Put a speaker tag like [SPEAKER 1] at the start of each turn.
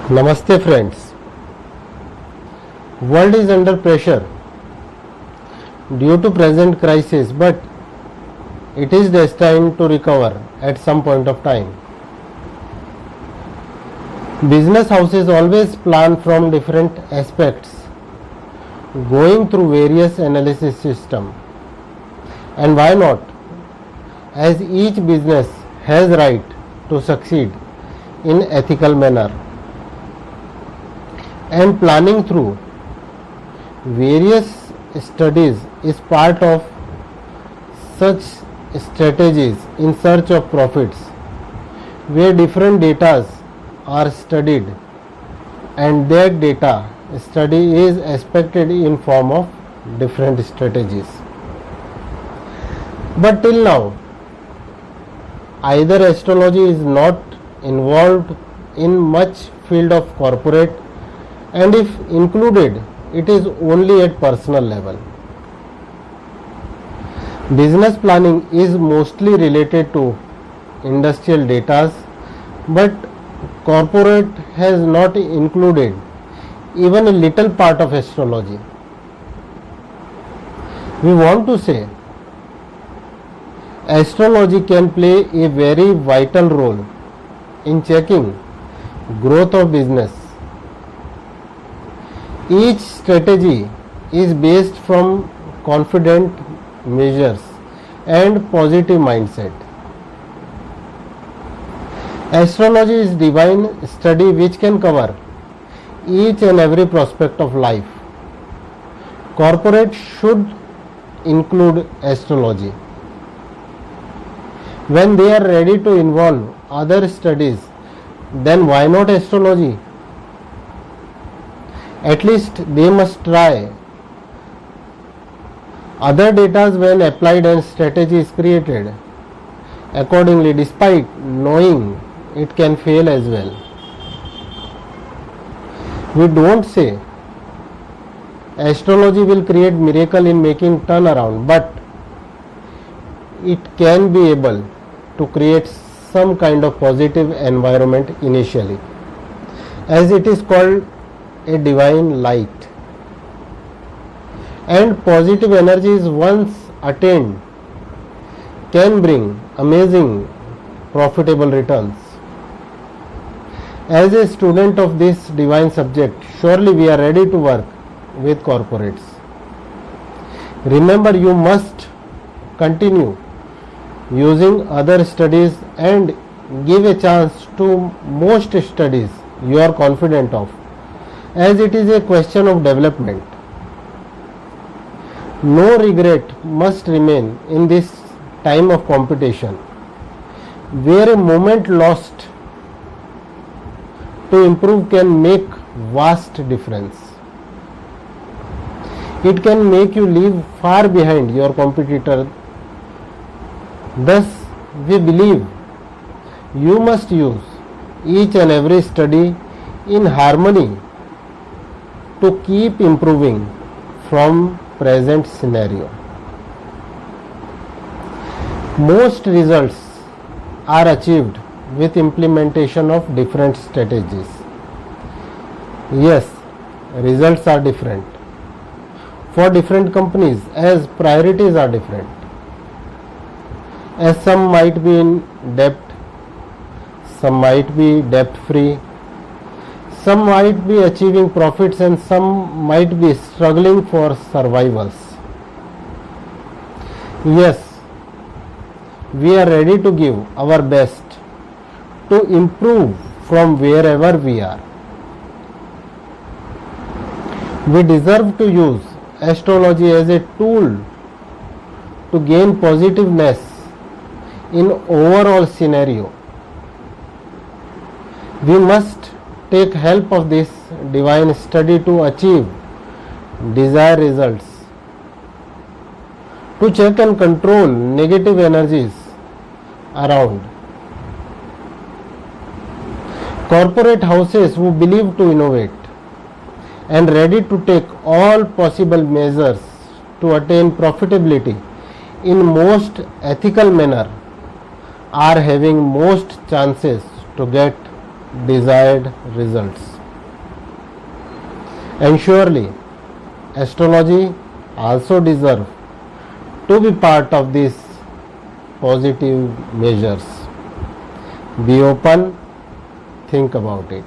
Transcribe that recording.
[SPEAKER 1] Namaste friends. World is under pressure due to present crisis, but it is destined to recover at some point of time. Business houses always plan from different aspects, going through various analysis system. And why not? As each business has right to succeed in ethical manner. And planning through various studies is part of such strategies in search of profits, where different data are studied and that data study is expected in form of different strategies. But till now, either astrology is not involved in much field of corporate, and if included, it is only at personal level. Business planning is mostly related to industrial data, but corporate has not included even a little part of astrology. We want to say astrology can play a very vital role in checking growth of business. Each strategy is based from confident measures and positive mindset. Astrology is divine study which can cover each and every prospect of life. Corporate should include astrology. When they are ready to involve other studies, then why not astrology? At least they must try. Other data when applied and strategy is created accordingly, despite knowing it can fail as well. We don't say astrology will create miracle in making turnaround, but it can be able to create some kind of positive environment initially, as it is called a divine light, and positive energies once attained can bring amazing profitable returns. As a student of this divine subject, surely we are ready to work with corporates. Remember, you must continue using other studies and give a chance to most studies you are confident of, as it is a question of development. No regret must remain in this time of competition, where a moment lost to improve can make vast difference. It can make you leave far behind your competitor. Thus, we believe you must use each and every study in harmony to keep improving from present scenario. Most results are achieved with implementation of different strategies. Yes, results are different for different companies, as priorities are different. As some might be in debt, some might be debt free, some might be achieving profits, and some might be struggling for survivals. Yes, we are ready to give our best to improve from wherever we are. We deserve to use astrology as a tool to gain positiveness in overall scenario. We must take help of this divine study to achieve desired results, to check and control negative energies around. Corporate houses who believe to innovate and ready to take all possible measures to attain profitability in most ethical manner are having most chances to get desired results. And surely, astrology also deserve to be part of these positive measures. Be open, think about it.